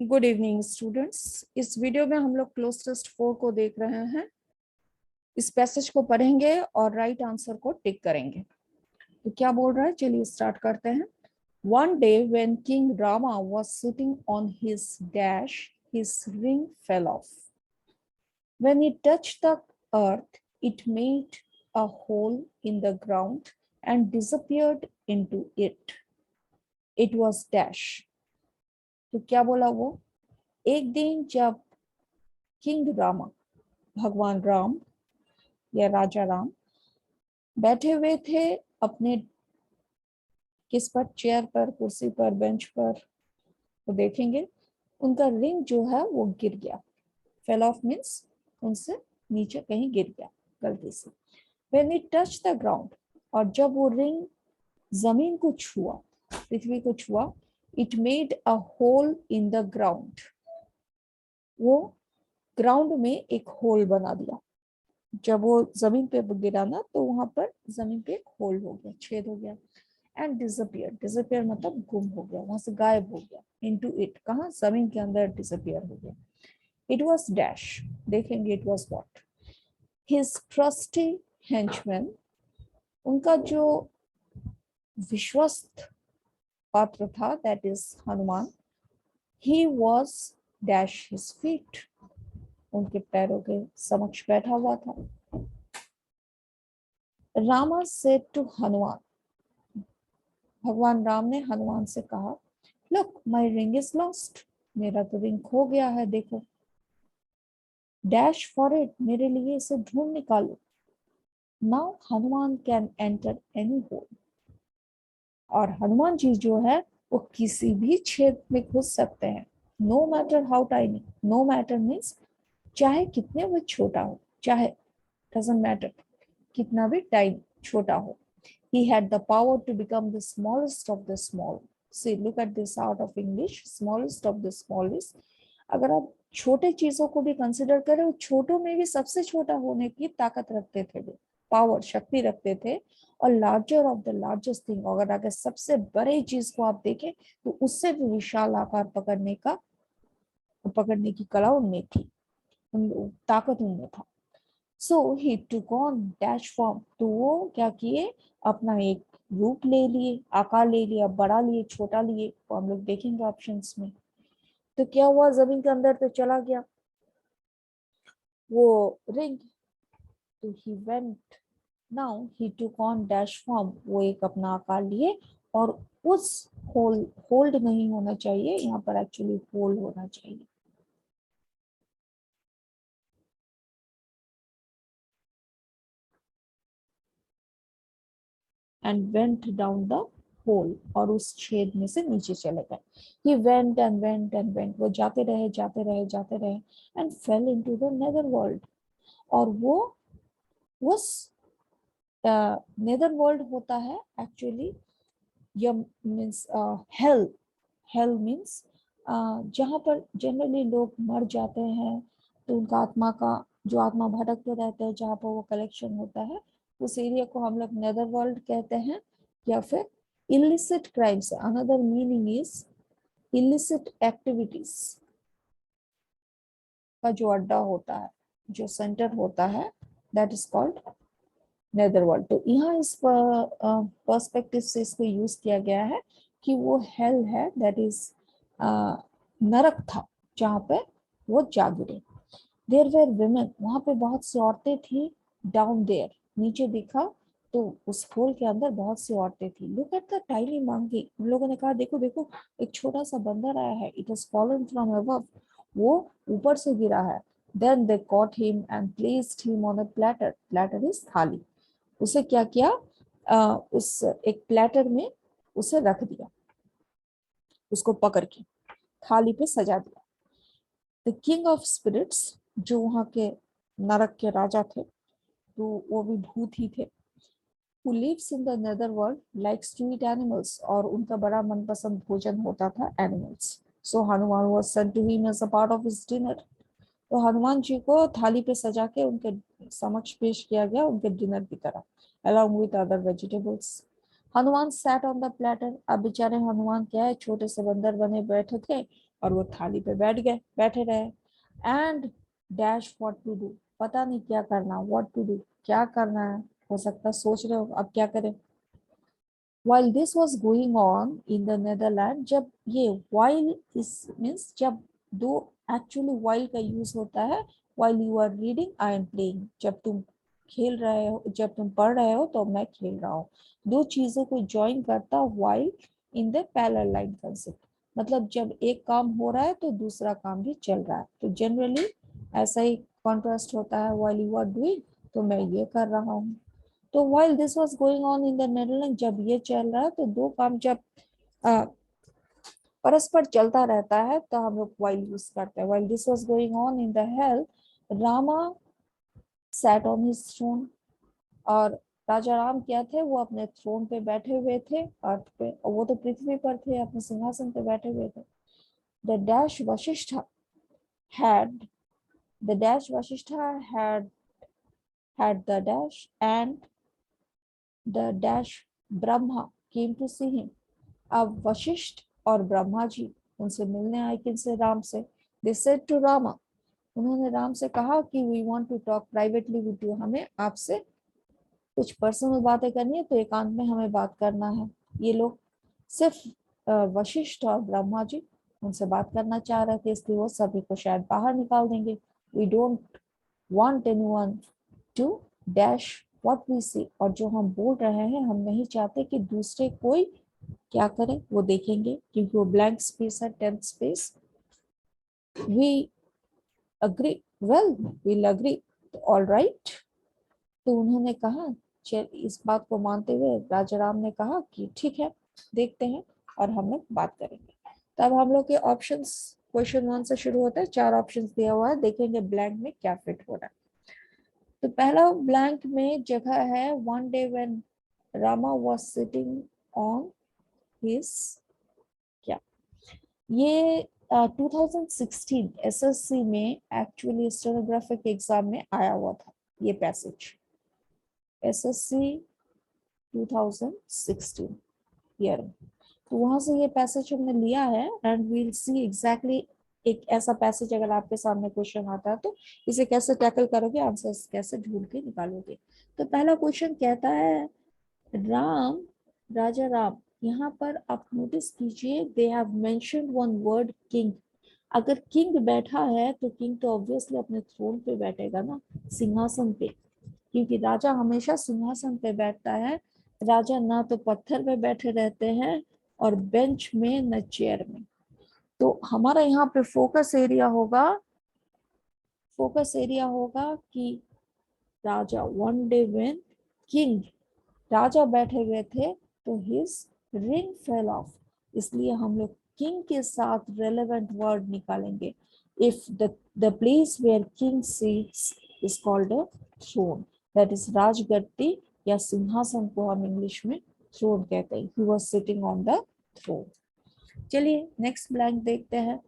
Good evening students. इस video में हम लोग क्लोज टेस्ट 4 को देख रहे हैं। इस पैसेज को पढ़ेंगे और राइट आंसर को टिक करेंगे। तो क्या बोल रहा है, चलिए स्टार्ट करते हैं। One day when King Rama was sitting on his dash, his ring fell off. When it touched the earth, it made a hole in the ground and disappeared into it. It was dash. तो क्या बोला वो? एक दिन जब king Rama, भगवान राम या राजा राम बैठे हुए थे अपने किस पर, चेयर पर, कुर्सी पर, बेंच पर, तो देखेंगे उनका रिंग जो है वो गिर गया। फेल ऑफ मीन्स उनसे नीचे कहीं गिर गया गलती से। When it touched the ground, और जब वो रिंग जमीन को छुआ, पृथ्वी को छुआ, it made a hole in the ground, वो ग्राउंड में एक होल बना दिया। जब वो जमीन पे गिरा ना तो वहां पर जमीन पे एक होल हो गया, छेद हो गया। एंड डिसअपियर, डिसअपियर मतलब गुम हो गया, वहां से गायब हो गया। इनटू इट, कहा, जमीन के अंदर डिसअपियर हो गया। इट वाज डैश, देखेंगे it was what. His trusty henchman, उनका जो विश्वस्त पात्र था, that is Hanuman, he was dash his feet, उनके पैरों के समक्ष बैठा हुआ था। रामा सेड टू हनुमान, भगवान राम ने हनुमान से कहा, look my ring is lost, मेरा तो रिंग खो गया है, देखो। डैश फॉर इट, मेरे लिए इसे ढूंढ निकालो। Now Hanuman can enter any hole, और हनुमान जी जो है वो किसी भी छेद में घुस सकते हैं। No matter how tiny, no matter means चाहे कितने वो छोटा हो, चाहे डजंट मैटर कितना भी टाइम छोटा हो। He had the power to become the smallest of the small. See, look at this art of English, smallest of the smallest. अगर आप छोटे चीजों को भी कंसिडर करें, वो छोटों में भी सबसे छोटा होने की ताकत रखते थे, वो पावर, शक्ति रखते थे। और larger of the largest thing, अगर सबसे बड़े चीज को आप देखें तो उससे भी विशाल आकार पकड़ने की कला उनमें थी, ताकत उनमें था। So he took on dash form, तो वो क्या किए, अपना एक रूप ले लिए, आकार ले लिया, बड़ा लिए, छोटा लिए, तो हम लोग देखेंगे ऑप्शंस में। तो क्या हुआ, जमीन के अंदर तो चला गया वो रिंग। तो he went, now he took on dash form, वो एक अपना आकार लिए, और उस होल्ड नहीं होना चाहिए, यहाँ पर एक्चुअली होल्ड होना चाहिए। and went down the hole, और उस छेद में से नीचे चले गए। He went and went and went, वो जाते रहे जाते रहे जाते रहे, and fell into the nether world, और वो उस नेदर वर्ल्ड होता है एक्चुअली, यम मीन्स हेल। हेल मीन्स जहाँ पर जनरली लोग मर जाते हैं, तो उनका आत्मा का, जो आत्मा भटकते रहते हैं, जहाँ पर वो कलेक्शन होता है, उस एरिया को हम लोग नेदर वर्ल्ड कहते हैं। या फिर illicit crimes, another meaning is illicit activities का जो अड्डा होता है, जो सेंटर होता है, that is called nether world. तो यहाँ इस पर्सपेक्टिव से इसको यूज किया गया है कि वो हेल है, दैट इज नरक था, जहाँ पे वो जा गिरे। देयर वेर विमेन, वहां पे बहुत सी औरतें थी। डाउन देयर, नीचे दिखा तो उस होल के अंदर बहुत सी औरतें थी। Look at the tiny monkey, उन लोगों ने कहा, देखो देखो एक छोटा सा बंदर आया है, it has fallen from above, वो ऊपर से गिरा है। Then they caught him and placed him on a platter, platter is thali. उसे क्या किया, उस एक प्लेटर में उसे रख दिया, उसको पकड़ के थाली पे सजा दिया। द किंग ऑफ स्पिरिट्स, जो वहां के नरक के राजा थे, तो वो भी भूत ही थे, who lives in the nether world likes to eat animals, और उनका बड़ा मनपसंद भोजन होता था animals. So Hanuman was sent to him as a part of his dinner, तो हनुमान जी को थाली पे सजा के उनके समक्ष पेश किया गया, उनके डिनर की तरह, along with other vegetables. Hanuman sat on the platter, अब बेचारे हनुमान क्या है, छोटे से बंदर बने बैठे थे, और वो थाली पे बैठे रहे। And dash what to do, पता नहीं क्या करना, व्हाट टू डू क्या करना है, हो सकता है सोच रहे हो अब क्या करें। while this was going on in the Netherlands, जब ये while इस मीन्स जब दो एक्चुअली while का यूज होता है while you are reading I am playing, जब तुम खेल रहे हो, जब तुम पढ़ रहे हो तो मैं खेल रहा हूँ। दो चीजों को ज्वाइन करता while in the parallel line concept, मतलब जब एक काम हो रहा है तो दूसरा काम भी चल रहा है। तो जनरली ऐसा ही कॉन्ट्रास्ट होता है while you are doing, तो मैं ये कर रहा हूँ। तो while this was going on in the Netherlands, जब ये चल रहा है तो दो काम जब परस्पर चलता रहता है तो हम लोग while यूज करते हैं। while this was going on in the hell, Rama sat on his throne, और राजा राम क्या थे, वो अपने थ्रोन पे बैठे हुए थे अर्थ पे, और वो तो पृथ्वी पर थे, अपने सिंहासन पे बैठे हुए थे। The dash Vashishta had the dash Vashishta had the dash and the dash Brahma came to see him. अब वशिष्ठ और ब्रह्मा जी उनसे मिलने आए, किनसे, राम से। They said to Rama, उन्होंने राम से कहा कि we want to talk privately with you, हमें आपसे कुछ पर्सनल बातें करनी है, तो एकांत में हमें बात करना है। ये लोग सिर्फ वशिष्ठ और ब्रह्मा जी उनसे बात करना चाह रहे थे, इसलिए वो सभी को शायद बाहर निकाल देंगे। We don't want anyone to dash what we see, और जो हम बोल रहे हैं हम नहीं चाहते कि दूसरे कोई क्या करें, वो देखेंगे, क्योंकि वो ब्लैंक स्पेस है, temp space. We agree, well we'll agree, all right. तो उन्होंने कहा, चल, इस बात को मानते हुए राजा राम ने कहा कि ठीक है, देखते हैं और हम लोग बात करेंगे। तब हम लोग के ऑप्शंस क्वेश्चन 1 से शुरू होता है, 4 ऑप्शंस दिया हुआ है, देखेंगे ब्लैंक में क्या फिट हो रहा है। तो पहला ब्लैंक में जगह है, one day when Rama was sitting on his, क्या ये 2016 एसएससी में एक्चुअली स्टेनोग्राफिक एग्जाम में आया हुआ था ये पैसेज, एसएससी 2016 ईयर में। तो वहां से ये पैसेज हमने लिया है एंड वील सी एग्जैक्टली एक ऐसा पैसेज अगर आपके सामने क्वेश्चन आता है तो इसे कैसे टैकल करोगे, आंसर्स कैसे ढूंढ के निकालोगे। तो पहला क्वेश्चन कहता है, राम, राजा राम, यहाँ पर आप नोटिस कीजिए they have mentioned one word king. अगर किंग बैठा है तो किंग तो ऑब्वियसली अपने थ्रोन पे बैठेगा ना, सिंहासन पे, क्योंकि राजा हमेशा सिंहासन पे बैठता है। राजा ना तो पत्थर पे बैठे रहते हैं और बेंच में न चेयर में। तो हमारा यहाँ पे फोकस एरिया होगा कि राजा, वन डे व्हेन किंग, राजा बैठे हुए थे तो हिज रिंग फेल ऑफ, इसलिए हम लोग किंग के साथ रेलेवेंट वर्ड निकालेंगे। If the place where king sits is called a throne, that is राजगद्दी या सिंहासन को हम इंग्लिश में थ्रोन कहते हैं। He was sitting on the throne. चलिए नेक्स्ट ब्लैंक देखते हैं।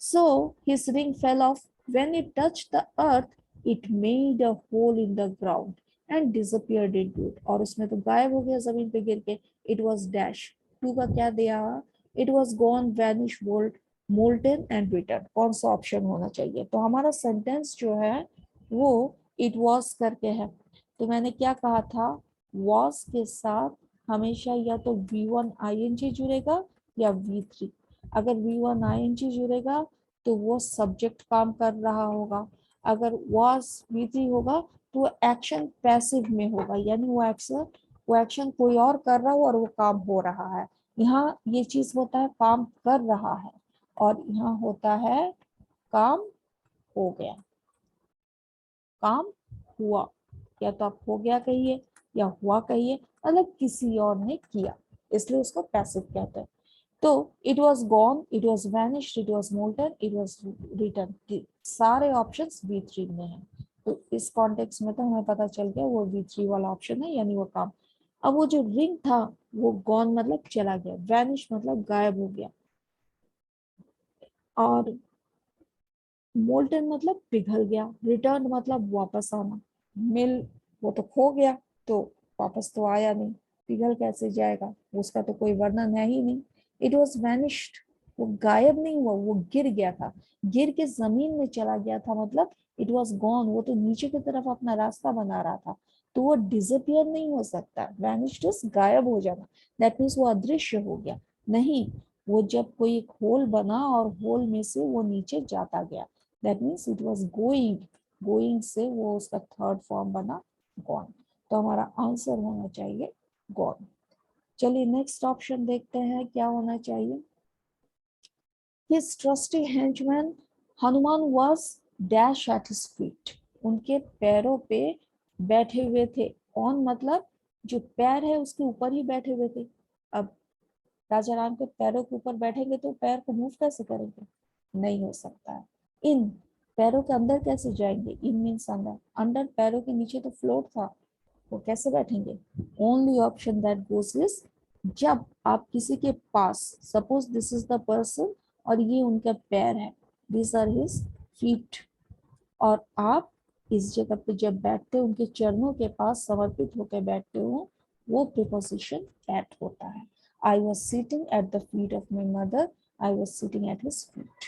So his ring fell off, when it touched the earth it made a hole in the ground and disappeared into it, और उसमें तो गायब हो गया जमीन पे गिर के। इट वाज डैश, टू का क्या दिया, it was gone, vanish, bolt, molten and return, कौन सा ऑप्शन होना चाहिए। तो हमारा सेंटेंस जो है वो इट वाज करके है। तो मैंने क्या कहा था, वाज के साथ हमेशा या तो V1 ING जुड़ेगा या V3। अगर V1 ING जुड़ेगा तो वो सब्जेक्ट काम कर रहा होगा, अगर was V3 होगा तो एक्शन पैसिव में होगा, यानी वो एक्शन कोई और कर रहा हो और वो काम हो रहा है। यहाँ ये चीज होता है काम कर रहा है, और यहाँ होता है काम हो गया, काम हुआ, या तो आप हो गया कहिए या हुआ कहिए, मतलब किसी और ने किया, इसलिए उसको पैसिव कहते हैं। तो it was gone, it was vanished, it was molten, it was return, सारे ऑप्शंस V3 में हैं। तो इस कॉन्टेक्स्ट में तो हमें पता चल गया वो V3 वाला ऑप्शन है, यानी वो काम। अब वो जो रिंग था वो गॉन मतलब चला गया, वैनिश मतलब गायब हो गया, और मोल्टन मतलब पिघल गया, रिटर्न मतलब वापस आना। मिल, वो तो खो गया तो वापस तो आया नहीं, पिघल कैसे जाएगा, उसका तो कोई वर्णन है ही नहीं। इट वॉज वैनिश्ड, वो गायब नहीं हुआ, वो गिर गया था, गिर के जमीन में चला गया था, मतलब इट वॉज गॉन, वो तो नीचे की तरफ अपना रास्ता बना रहा था, तो वो डिसअपियर नहीं हो सकता। वैनिश्ड इज गायब हो जाना, दैट मीन्स वो अदृश्य हो गया नहीं। वो जब कोई एक होल बना और होल में से वो नीचे जाता गया, that means it was going, going से वो उसका थर्ड फॉर्म बना गॉन। तो हमारा आंसर होना चाहिए गॉन। चलिए नेक्स्ट ऑप्शन देखते हैं क्या होना चाहिए। His trusty henchman Hanuman was dash at his feet, उनके पैरों पे बैठे हुए थे। ऑन मतलब जो पैर है उसके ऊपर ही बैठे हुए थे। अब राजा राम के पैरों के ऊपर बैठेंगे तो पैर को मूव कैसे करेंगे, नहीं हो सकता है। इन पैरों के अंदर कैसे जाएंगे, इन मीन्स अंदर, अंडर पैरों के नीचे तो फ्लोर था, वो कैसे बैठेंगे। Only option that goes is जब आप किसी के पास, suppose this is the person और ये उनका पैर है, दिस आर हिज फीट, और आप इस जगह पे जब बैठते हो उनके चरणों के पास समर्पित होकर बैठते हो, वो प्रीपोजिशन एट होता है। I was sitting at the feet of my mother, I was sitting at his feet.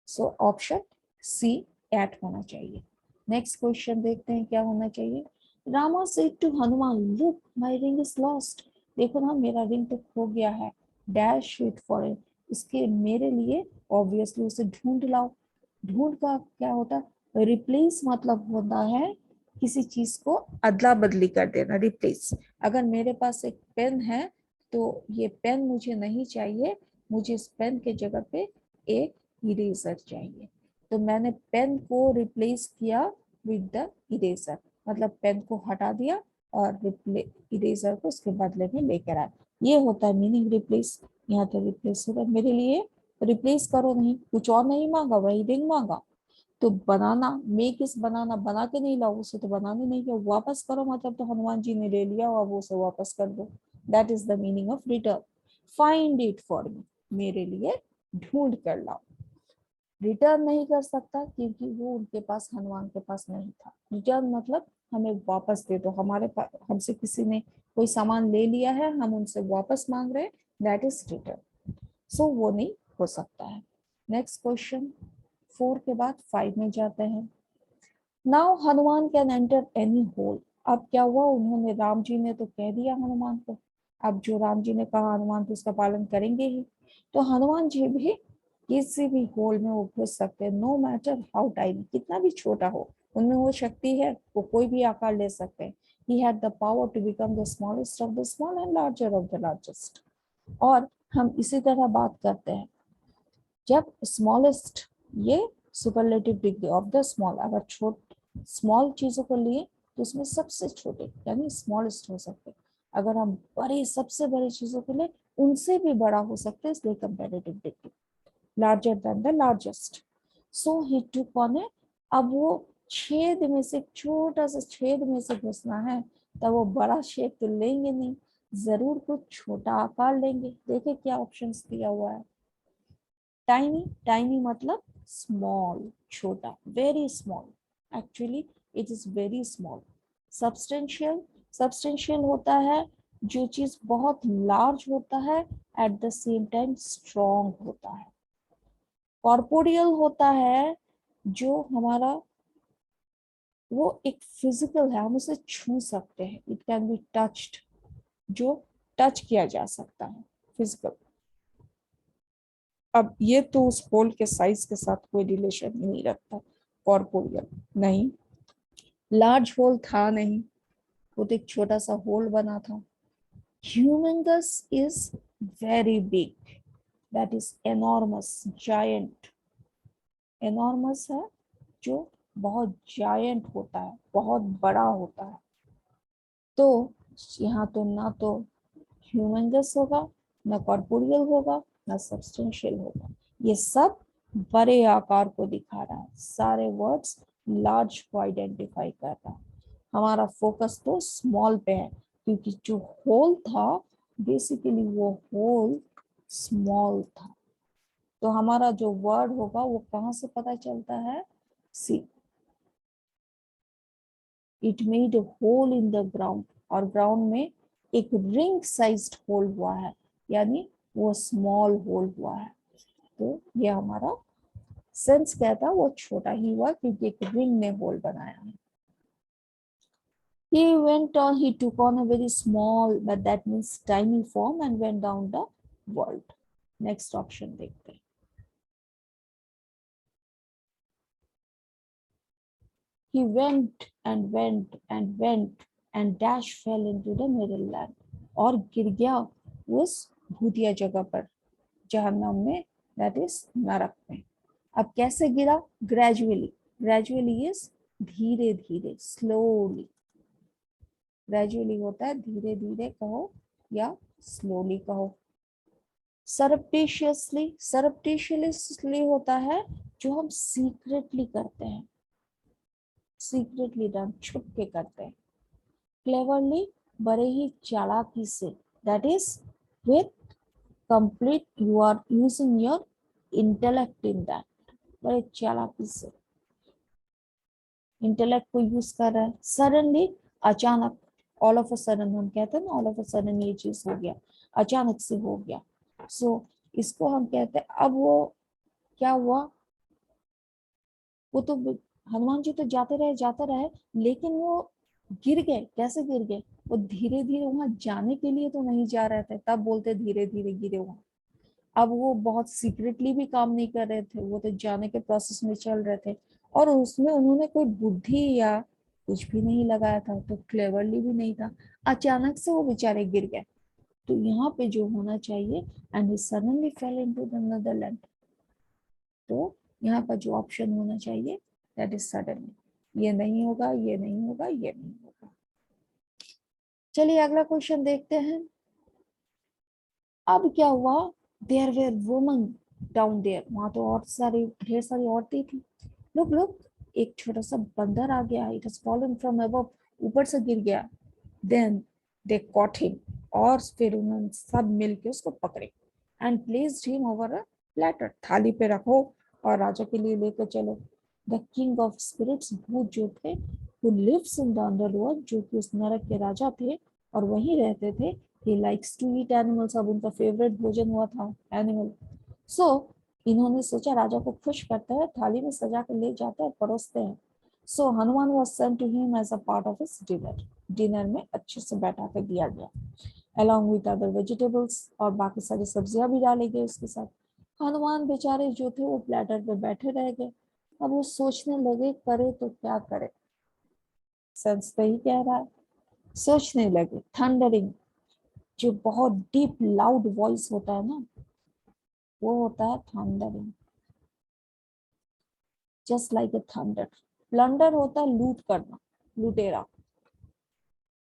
So option C at होना चाहिए। नेक्स्ट क्वेश्चन देखते हैं क्या होना चाहिए। Rama said to Hanuman, look my ring is lost, देखो ना मेरा रिंग तो खो गया है, डैश इट फॉर इट, इसके मेरे लिए ऑब्वियसली उसे ढूंढ लाओ। ढूंढ का क्या होता है, रिप्लेस मतलब होता है किसी चीज को अदला बदली कर देना, रिप्लेस। अगर मेरे पास एक पेन है तो ये पेन मुझे नहीं चाहिए, मुझे इस पेन के जगह पे एक इरेजर चाहिए, तो मैंने पेन को रिप्लेस किया विद द इरेजर, मतलब पेन को हटा दिया और इरेजर को उसके बदले में लेकर आया। ये होता है मीनिंग रिप्लेस। यहाँ तो रिप्लेस होगा, मेरे लिए रिप्लेस करो नहीं, कुछ और नहीं मांगा, वही रिंग मांगा। तो बनाना, मेक इस बनाना, बना के नहीं लाओ, उसे तो बनाने नहीं किया, वापस करो मतलब तो हनुमान जी ने ले लिया और वो उसे वापस कर दो, that is the meaning of return. Find it for me, मेरे लिए ढूंढ कर लाओ। रिटर्न नहीं कर सकता क्योंकि वो उनके पास, हनुमान के पास नहीं था। रिटर्न मतलब हमें वापस दे दो, हमारे पास हमसे किसी ने कोई सामान ले लिया है, हम उनसे वापस मांग रहे हैं, दैट इज रिटर्न। सो वो नहीं हो सकता है। नेक्स्ट क्वेश्चन, 4 के बाद 5 में जाते हैं। Now Hanuman can enter any hole, अब क्या हुआ, उन्होंने, राम जी ने तो कह दिया हनुमान को, अब जो राम जी ने कहा हनुमान तो उसका पालन करेंगे ही, तो हनुमान जी भी किसी भी होल में वो घुस सकते हैं, नो मैटर हाउ टाइनी, कितना भी छोटा हो, उनमें वो शक्ति है, वो कोई भी आकार ले सकते हैं। He had the power to become the smallest of the small and larger of the largest. और हम इसी तरह बात करते हैं, जब स्मॉलेस्ट, ये superlative degree of the small, अगर स्मॉल चीजों को लिए तो उसमें सबसे छोटे यानी स्मॉलेस्ट हो सकते, अगर हम बड़े सबसे बड़ी चीजों को ले उनसे भी बड़ा हो सकते हैं, इसलिए comparative degree, larger than the largest. So he took on a, अब वो छेद में से, छोटा सा छेद में से घुसना है, तब वो बड़ा शेप तो लेंगे नहीं, जरूर कुछ छोटा आकार लेंगे। देखिए क्या ऑप्शंस दिया हुआ है। टाइनी, टाइनी मतलब स्मॉल, छोटा, very small, actually it is very small. Substantial, substantial होता है जो चीज बहुत लार्ज होता है at the same time strong होता है। कॉर्पोरियल होता है जो हमारा, वो एक फिजिकल है, हम उसे छू सकते हैं, इट कैन बी टच्ड, जो टच किया जा सकता है, फिजिकल। अब ये तो उस होल के साइज के साथ कोई रिलेशन ही नहीं रखता, कॉर्पोरियल नहीं। लार्ज होल था नहीं, वो तो एक छोटा सा होल बना था। Humongous is very big, that is enormous, giant, enormous है जो बहुत जायंट होता है, बहुत बड़ा होता है। तो यहाँ तो ना तो ह्यूमंगस होगा, ना कॉर्पोरियल होगा, ना सब्सटेंशियल होगा, ये सब बड़े आकार को दिखा रहा है, सारे वर्ड्स लार्ज को आइडेंटिफाई कर रहा है। हमारा फोकस तो स्मॉल पे है क्योंकि जो होल था बेसिकली वो होल स्मॉल था। तो हमारा जो वर्ड होगा वो कहाँ से पता चलता है, see, it made a hole in the ground, और ग्राउंड में एक रिंग साइज्ड होल हुआ है, यानी वो स्मॉल होल हुआ है। तो ये हमारा सेंस कहता है वो छोटा ही हुआ क्योंकि एक रिंग ने होल बनाया है। He went on, he took on a very small, but that means tiny form and went down the world. Next option देखते हैं. He went and went and went and dash fell into the middle land. और गिर गया उस भूतिया जगह पर, जहन्नम में, that is नरक में. अब कैसे गिरा? Gradually. Gradually is धीरे धीरे, slowly. Gradually होता है धीरे धीरे कहो या slowly कहो. Surreptitiously, surreptitiously होता है जो हम secretly करते हैं, secretly डन, छुप के करते हैं. Cleverly, बड़े ही चालाकी से, that is with complete, you are using your intellect in that. बड़े चालाकी से इंटेलेक्ट को यूज कर रहा है. सडनली, अचानक, ऑल ऑफ अ सडन हम कहते हैं ना, ऑल ऑफ अ सडन ये चीज हो गया, अचानक से हो गया. सो इसको हम कहते हैं. अब वो क्या हुआ, वो तो हनुमान जी तो जाते रहे, लेकिन वो गिर गए. कैसे गिर गए? वो धीरे धीरे, वहां जाने के लिए तो नहीं जा रहे थे, तब बोलते धीरे धीरे गिरे वहां. अब वो बहुत सीक्रेटली भी काम नहीं कर रहे थे, वो तो जाने के प्रोसेस में चल रहे थे, और उसमें उन्होंने कोई बुद्धि या कुछ भी नहीं लगाया था, तो क्लेवरली भी नहीं था. अचानक से वो बेचारे गिर गए. तो यहाँ पे जो होना चाहिए, and he suddenly fail into the Netherland, तो यहाँ पर जो ऑप्शन होना चाहिए दैट इज सडनली. ये नहीं होगा, ये नहीं होगा, ये नहीं होगा. चलिए अगला क्वेश्चन देखते हैं. अब क्या हुआ? There were woman down there, वहां तो और सारी, ढेर सारी औरतें थी. लुक लुक, एक छोटा सा बंदर आ गया. It has fallen from above, ऊपर से गिर गया. देन दे कॉट हिम, और फिर उन्होंने सब मिलके उसको पकड़े. And placed him over a platter, थाली पे रखो और राजा के लिए लेकर चलो. द किंग ऑफ स्पिरिट्स, भूत जो थे, who lives in the underworld, जो कि उस नरक के राजा थे और वहीं रहते थे. He likes to eat animals, अब उनका फेवरेट भोजन हुआ था एनिमल. सो इन्होंने सोचा राजा को खुश करते हैं, थाली में सजा कर ले जाते हैं, परोसते हैं. सो Hanuman was sent to him as a part of his dinner. Dinner में अच्छे से बैठा कर दिया गया, along with other vegetables, और बाकी सारी सब्जियां भी डाली गई उसके साथ. हनुमान बेचारे जो थे वो प्लेटर पे बैठे रह गए. अब वो सोचने लगे करे तो क्या करे. सेंस तो ही कह रहा है. सोचने लगे. थंडरिंग, जो बहुत डीप लाउड वॉइस होता है ना, वो होता है thundering. Just like a thunder. Plunder होता है लूट करना, लुटेरा.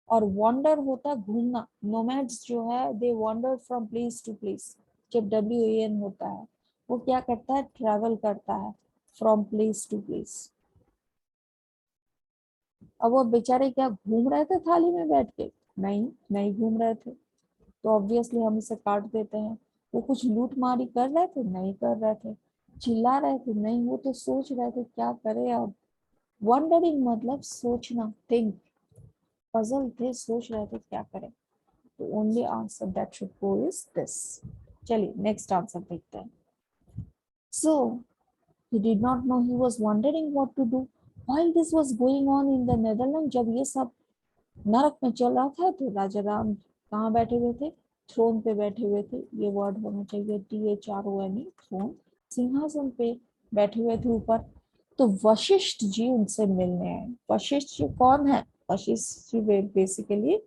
और वॉन्डर होता है घूमना. नोमैड्स जो है, they wander from place to place. जब WAN होता है, वो क्या करता है? ट्रैवल करता है फ्रॉम प्लेस टू प्लेस. अब वो बेचारे क्या घूम रहे थे थाली में बैठ के? नहीं, नहीं घूम रहे थे. तो ऑब्वियसली हम इसे काट देते हैं. वो कुछ लूट मारी कर रहे थे? नहीं कर रहे थे. चिल्ला रहे थे? नहीं, वो तो सोच रहे थे क्या करे अब. वंडरिंग मतलब सोचना, थिंक. पजल थे, सोच रहे थे क्या करें. तो only answer that should go is this. चलिए नेक्स्ट आंसर देखते हैं. सो he did not know, he was wondering what to do while this was going on in the Netherlands. जब ये सब नरक में चल रहा था, तो राजा राम कहाँ बैठे हुए थे? थ्रोन पे बैठे हुए थे. ये वर्ड होना चाहिए THRONE, थ्रोन. सिंहासन पे बैठे हुए थे ऊपर. तो वशिष्ठ जी उनसे मिलने आए. वशिष्ठ जी कौन है? वशिष्ठ जी बेसिकली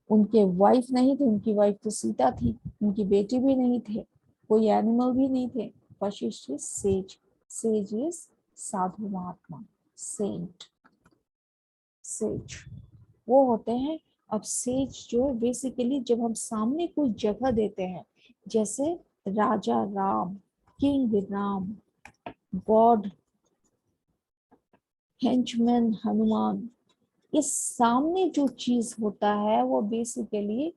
उनके वाइफ नहीं थे. उनकी वाइफ तो सीता थी. उनकी बेटी भी नहीं थे. कोई एनिमल भी नहीं थे. Vashishtha is sage. Sage is sadhu mahatma, saint. Sage वो होते हैं. अब सेज जो है बेसिकली, जब हम सामने कोई जगह देते हैं, जैसे राजा Ram, king Ram, god, henchman Hanuman, इस सामने जो चीज होता है वो बेसिकली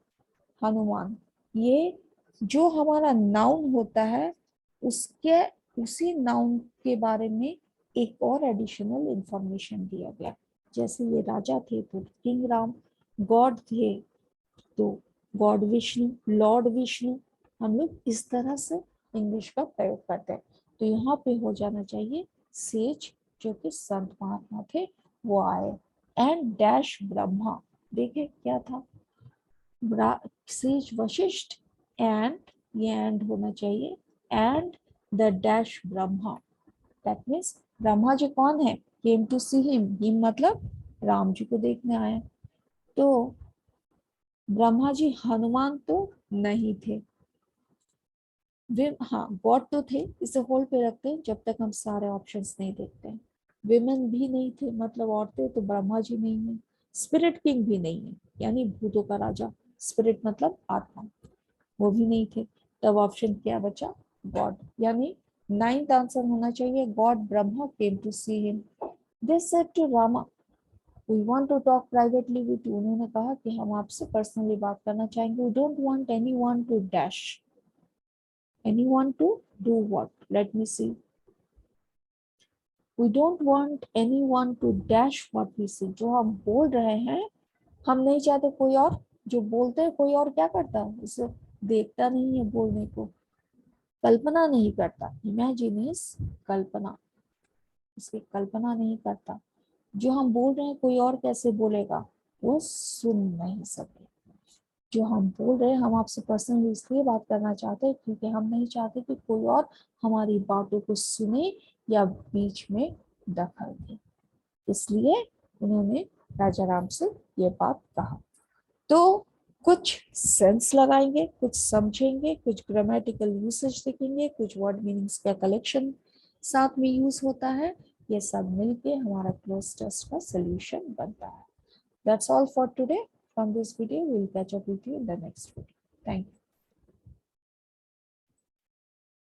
हनुमान. ये जो हमारा नाउन होता है, उसके उसी नाउन के बारे में एक और एडिशनल इंफॉर्मेशन दिया गया. जैसे ये राजा थे तो किंग राम, गॉड थे तो गॉड विष्णु, लॉर्ड विष्णु. हम लोग इस तरह से इंग्लिश का प्रयोग करते हैं। तो यहाँ पे हो जाना चाहिए सेज, जो कि संत महात्मा थे वो आए, एंड डैश ब्रह्मा, देखिए क्या था, सेज वशिष्ठ एंड, ये एंड होना चाहिए, and the dash Brahma, that means Brahma ji कौन है, केम टू सी हिम मतलब राम जी को देखने आए। तो ब्रह्मा जी हनुमान तो नहीं थे, वे हाँ गॉड तो थे, इसे होल्ड पे रखते हैं जब तक हम सारे ऑप्शंस नहीं देखते हैं। विमेन भी नहीं थे, मतलब औरतें, तो ब्रह्मा जी नहीं है। स्पिरिट किंग भी नहीं है, यानी भूतों का राजा, स्पिरिट मतलब आत्मा, वो भी नहीं थे। तब ऑप्शन क्या बचा, गॉड, यानी नाइन्थ आंसर होना चाहिए god Brahma came to see him. This said to Rama, we want to talk privately with you, उन्होंने कहा कि हम आपसे पर्सनली बात करना चाहेंगे। We don't want anyone to dash, anyone to do what, let me see, we don't want anyone to dash what we see, जो हम बोल रहे हैं हम नहीं चाहते कोई और, जो बोलते हैं कोई और क्या करता है, उसे देखता नहीं है बोलने को, कल्पना नहीं करता, इमेजिन इज कल्पना, इसकी कल्पना नहीं करता। जो हम बोल रहे हैं कोई और कैसे बोलेगा, वो सुन नहीं सके। जो हम बोल रहे हैं, हम आपसे पर्सनली इसलिए बात करना चाहते हैं क्योंकि हम नहीं चाहते कि कोई और हमारी बातों को सुने या बीच में दखल दे, इसलिए उन्होंने राजा राम से ये बात कहा। तो कुछ सेंस लगाएंगे, कुछ समझेंगे, कुछ ग्रामेटिकल यूसेज देखेंगे, कुछ वर्ड मीनिंग्स का कलेक्शन साथ में यूज होता है, ये सब मिलके हमारा क्लोज टेस्ट का सोल्यूशन बनता है। That's all for today. From this video, we'll catch up with you in the next video. Thank you.